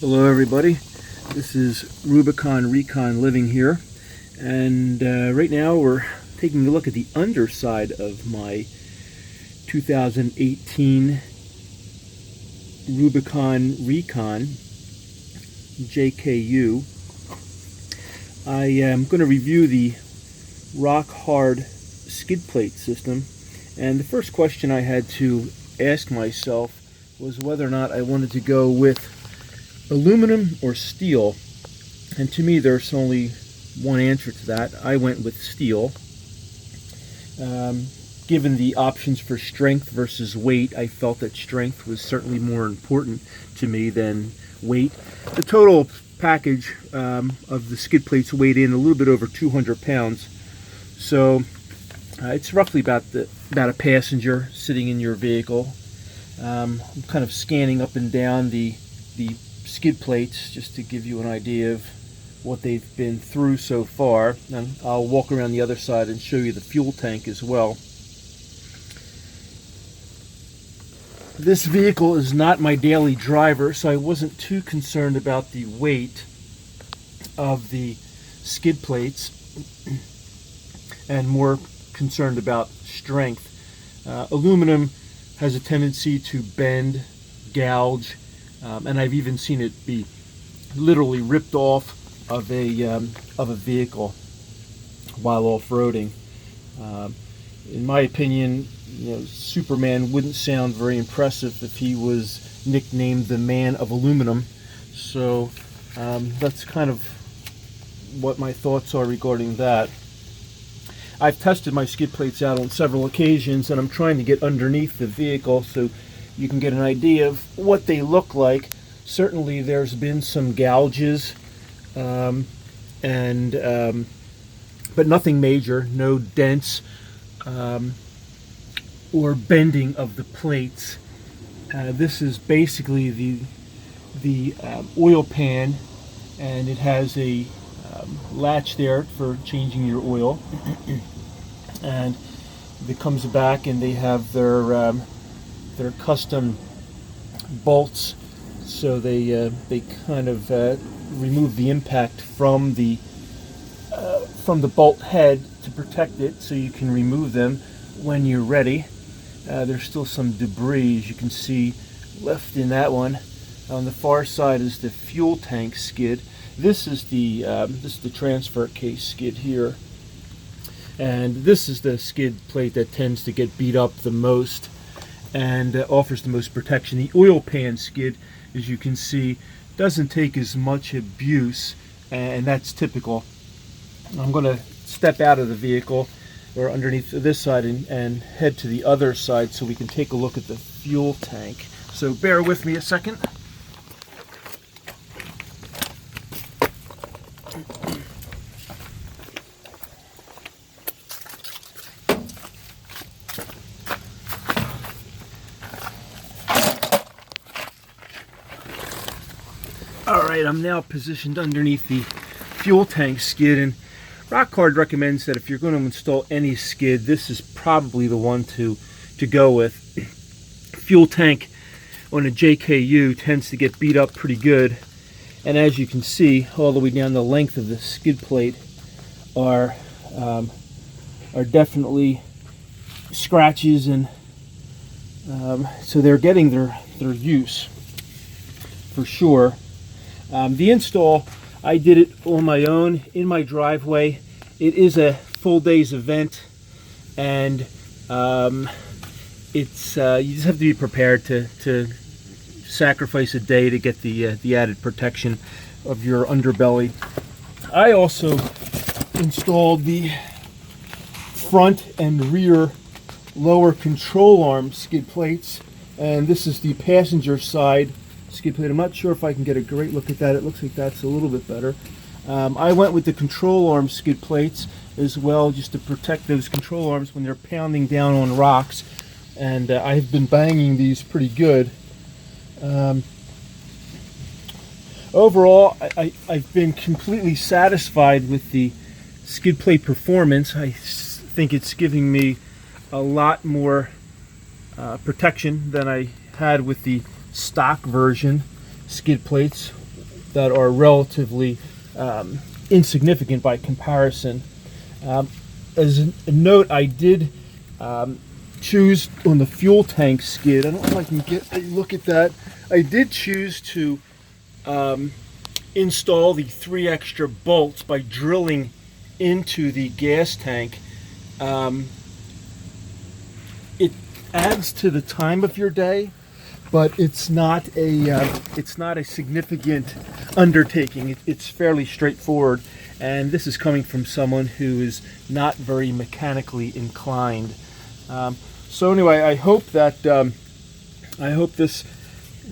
Hello everybody, this is Recon living here, and right now we're taking a look at the underside of my 2018 Recon JKU. I am going to review the rock hard skid plate system, and the first question I had to ask myself was whether or not I wanted to go with aluminum or steel. And to me there's only one answer to that. I went with steel. Given the options for strength versus weight, I felt that strength was certainly more important to me than weight. The total package of the skid plates weighed in a little bit over 200 pounds. So it's roughly about a passenger sitting in your vehicle. I'm kind of scanning up and down the skid plates just to give you an idea of what they've been through so far, and I'll walk around the other side and show you the fuel tank as well. This vehicle is not my daily driver, so I wasn't too concerned about the weight of the skid plates and more concerned about strength. Aluminum has a tendency to bend, gouge, and I've even seen it be literally ripped off of a vehicle while off-roading. In my opinion, Superman wouldn't sound very impressive if he was nicknamed the Man of Aluminum. So that's kind of what my thoughts are regarding that. I've tested my skid plates out on several occasions, and I'm trying to get underneath the vehicle so you can get an idea of what they look like. Certainly there's been some gouges, but nothing major, no dents or bending of the plates. This is basically the oil pan, and it has a latch there for changing your oil. And it comes back, and they have their custom bolts, so they kind of remove the impact from the bolt head to protect it, so you can remove them when you're ready. There's still some debris, as you can see, left in that one. On the far side is the fuel tank skid. This is the transfer case skid here, and this is the skid plate that tends to get beat up the most and offers the most protection. The oil pan skid, as you can see, doesn't take as much abuse, and that's typical. I'm going to step out of the vehicle or underneath this side and head to the other side so we can take a look at the fuel tank. So bear with me a second. Alright, I'm now positioned underneath the fuel tank skid, and Rockhard recommends that if you're going to install any skid, this is probably the one to go with. Fuel tank on a JKU tends to get beat up pretty good, and as you can see, all the way down the length of the skid plate are definitely scratches, and so they're getting their use for sure. The install, I did it on my own in my driveway. It is a full day's event, and it's you just have to be prepared to sacrifice a day to get the added protection of your underbelly. I also installed the front and rear lower control arm skid plates, and this is the passenger side skid plate. I'm not sure if I can get a great look at that. It looks like that's a little bit better. I went with the control arm skid plates as well, just to protect those control arms when they're pounding down on rocks, and I've been banging these pretty good. Overall, I've been completely satisfied with the skid plate performance. I think it's giving me a lot more protection than I had with the stock version skid plates that are relatively insignificant by comparison. As a note, I did choose on the fuel tank skid. I don't know if I can get a look at that. I did choose to install the 3 extra bolts by drilling into the gas tank. It adds to the time of your day, but it's not a significant undertaking. It's fairly straightforward, and this is coming from someone who is not very mechanically inclined. So anyway, I hope this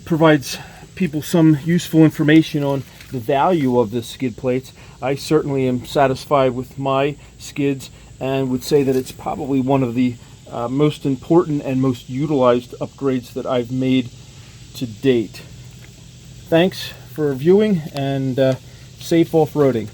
provides people some useful information on the value of the skid plates. I certainly am satisfied with my skids and would say that it's probably one of the most important and most utilized upgrades that I've made to date. Thanks for viewing, and safe off-roading.